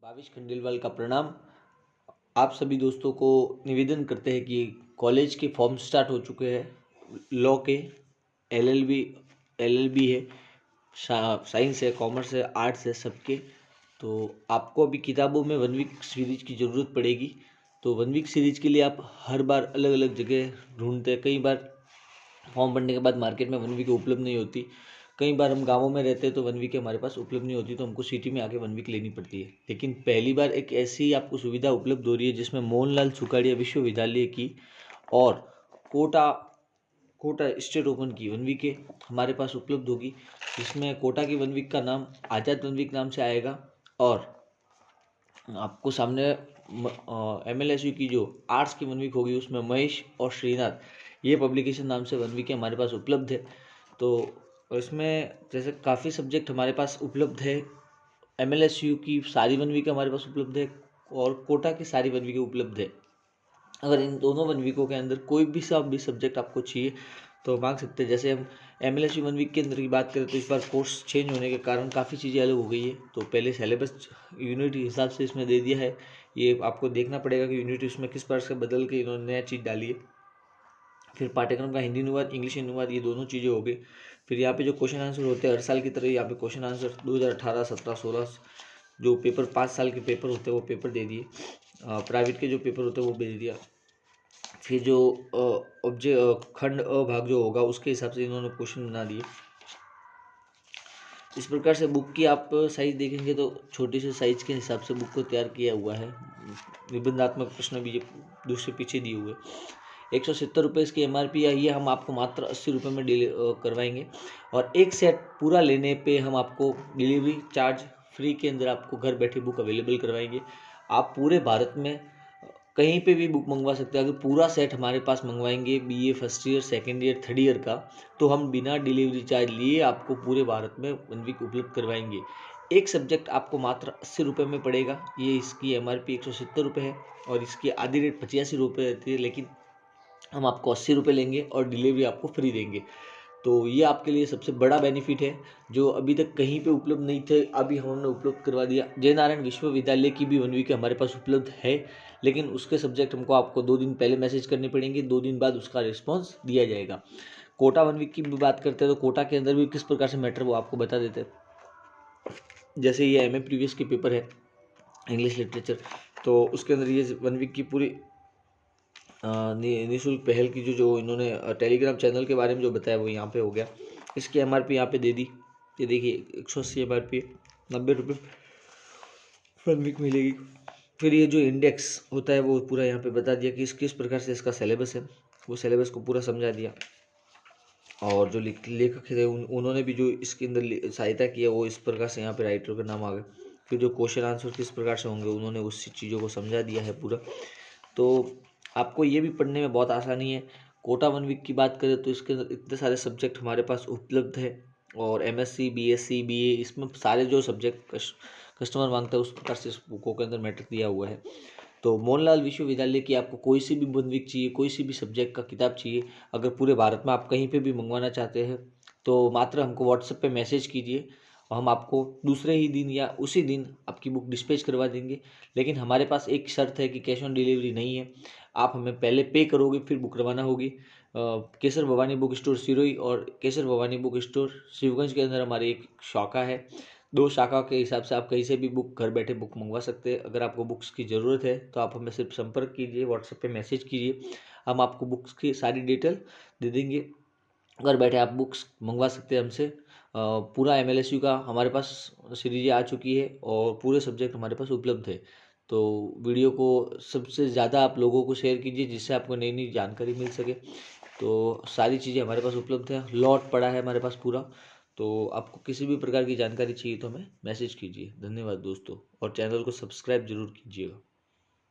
भावेश खंडेलवाल का प्रणाम। आप सभी दोस्तों को निवेदन करते हैं कि कॉलेज के फॉर्म स्टार्ट हो चुके हैं। लॉ के एलएलबी है, साइंस है, कॉमर्स है, आर्ट्स है, सबके। तो आपको अभी किताबों में 1 वीक सीरीज की ज़रूरत पड़ेगी। तो 1 वीक सीरीज के लिए आप हर बार अलग अलग जगह ढूंढते हैं। कई बार फॉर्म भरने के बाद मार्केट में 1 वीक उपलब्ध नहीं होती। कई बार हम गाँवों में रहते हैं तो 1 वीक हमारे पास उपलब्ध नहीं होती, तो हमको सिटी में आके 1 वीक लेनी पड़ती है। लेकिन पहली बार एक ऐसी आपको सुविधा उपलब्ध हो रही है जिसमें मोहनलाल सुखाड़िया विश्वविद्यालय की और कोटा कोटा स्टेट ओपन की 1 वीक हमारे पास उपलब्ध होगी। जिसमें कोटा की 1 वीक का नाम आज़ाद 1 वीक नाम से आएगा और आपको सामने MLSU की जो आर्ट्स की 1 वीक होगी उसमें महेश और श्रीनाथ ये पब्लिकेशन नाम से 1 वीक हमारे पास उपलब्ध है। तो इसमें जैसे काफ़ी सब्जेक्ट हमारे पास उपलब्ध है। MLSU की सारी 1 वीक हमारे पास उपलब्ध है और कोटा की सारी 1 वीक उपलब्ध है। अगर इन दोनों 1 वीकों के अंदर कोई भी सब्जेक्ट आपको चाहिए तो मांग सकते हैं। जैसे हम MLSU 1 वीक के अंदर की बात करें तो इस बार कोर्स चेंज होने के कारण काफ़ी चीज़ें अलग हो गई है। तो पहले सिलेबस यूनिट के हिसाब से इसमें दे दिया है। ये आपको देखना पड़ेगा कि यूनिट इसमें किस प्रकार से बदल के इन्होंने नया चीज़ डाली है। फिर पाठ्यक्रम का हिंदी अनुवाद, इंग्लिश अनुवाद, ये दोनों चीज़ें हो गई। फिर यहाँ पे जो क्वेश्चन आंसर होते हैं हर साल की तरह यहाँ पे क्वेश्चन आंसर 2018, 17, 16 जो पेपर 5 साल के पेपर होते हैं वो पेपर दे दिए। प्राइवेट के जो पेपर होते हैं वो दे दिया। फिर जो खंड अ भाग जो होगा उसके हिसाब से इन्होंने क्वेश्चन बना दिए। इस प्रकार से बुक की आप साइज देखेंगे तो छोटी से साइज के हिसाब से बुक को तैयार किया हुआ है। निबंधात्मक प्रश्न भी दूसरे पीछे दिए हुए। 170 रुपये इसकी MRP आई है। हम आपको मात्र 80 रुपये में करवाएंगे और एक सेट पूरा लेने पे हम आपको डिलीवरी चार्ज फ्री के अंदर आपको घर बैठे बुक अवेलेबल करवाएंगे। आप पूरे भारत में कहीं पे भी बुक मंगवा सकते हैं। अगर पूरा सेट हमारे पास मंगवाएंगे BA first year, second year, third year का, तो हम बिना डिलीवरी चार्ज लिए आपको पूरे भारत में 1 वीक उपलब्ध करवाएंगे। एक सब्जेक्ट आपको मात्र 80 रुपये में पड़ेगा। ये इसकी MRP 170 रुपये है और इसकी आधी रेट 85 रुपये रहती है, लेकिन हम आपको 80 रुपये लेंगे और डिलीवरी आपको फ्री देंगे। तो ये आपके लिए सबसे बड़ा बेनिफिट है जो अभी तक कहीं पे उपलब्ध नहीं थे, अभी हमने उपलब्ध करवा दिया। जय नारायण विश्वविद्यालय की भी 1 वीक हमारे पास उपलब्ध है, लेकिन उसके सब्जेक्ट हमको आपको 2 दिन पहले मैसेज करने पड़ेंगे, 2 दिन बाद उसका रिस्पॉन्स दिया जाएगा। कोटा 1 वीक की भी बात करते हैं तो कोटा के अंदर भी किस प्रकार से मैटर वो आपको बता देते हैं। जैसे ये MA प्रीवियस के पेपर है इंग्लिश लिटरेचर, तो उसके अंदर ये 1 वीक की पूरी निःशुल्क पहल की जो इन्होंने टेलीग्राम चैनल के बारे में जो बताया वो यहाँ पे हो गया। इसकी MRP यहाँ पे दे दी। ये देखिए 180 MRP, 90 रुपये 1 वीक मिलेगी। फिर ये जो इंडेक्स होता है वो पूरा यहाँ पे बता दिया कि किस प्रकार से इसका सिलेबस है, वो सिलेबस को पूरा समझा दिया। और जो लेखक थे उन्होंने भी जो इसके अंदर सहायता की है वो इस प्रकार से यहाँ पे राइटर का नाम आ गया। फिर जो क्वेश्चन आंसर किस प्रकार से होंगे उन्होंने उस चीज़ों को समझा दिया है पूरा। तो आपको ये भी पढ़ने में बहुत आसानी है। कोटा 1 वीक की बात करें तो इसके अंदर इतने सारे सब्जेक्ट हमारे पास उपलब्ध है और MSc, BSc, BA इसमें सारे जो सब्जेक्ट कस्टमर मांगता है उस प्रकार से इस बुकों के अंदर मैटर दिया हुआ है। तो मोहनलाल विश्वविद्यालय की आपको कोई सी भी 1 वीक चाहिए, कोई सी भी सब्जेक्ट का किताब चाहिए, अगर पूरे भारत में आप कहीं पे भी मंगवाना चाहते हैं तो मात्र हमको WhatsApp पे मैसेज कीजिए और हम आपको दूसरे ही दिन या उसी दिन आपकी बुक डिस्पैच करवा देंगे। लेकिन हमारे पास एक शर्त है कि कैश ऑन डिलीवरी नहीं है। आप हमें पहले पे करोगे फिर बुक रवाना होगी। केसर भवानी बुक स्टोर सिरोही और केसर भवानी बुक स्टोर शिवगंज के अंदर हमारी एक शाखा है। 2 शाखा के हिसाब से आप कहीं से भी बुक घर बैठे बुक मंगवा सकते हैं। अगर आपको बुक्स की ज़रूरत है तो आप हमें सिर्फ संपर्क कीजिए, WhatsApp पे मैसेज कीजिए, हम आपको बुक्स की सारी डिटेल दे देंगे। घर बैठे आप बुक्स मंगवा सकते हैं हमसे। पूरा MLSU का हमारे पास सीरीज आ चुकी है और पूरे सब्जेक्ट हमारे पास उपलब्ध है। तो वीडियो को सबसे ज़्यादा आप लोगों को शेयर कीजिए जिससे आपको नई नई जानकारी मिल सके। तो सारी चीज़ें हमारे पास उपलब्ध है, लॉट पड़ा है हमारे पास पूरा। तो आपको किसी भी प्रकार की जानकारी चाहिए तो हमें मैसेज कीजिए। धन्यवाद दोस्तों, और चैनल को सब्सक्राइब जरूर कीजिएगा।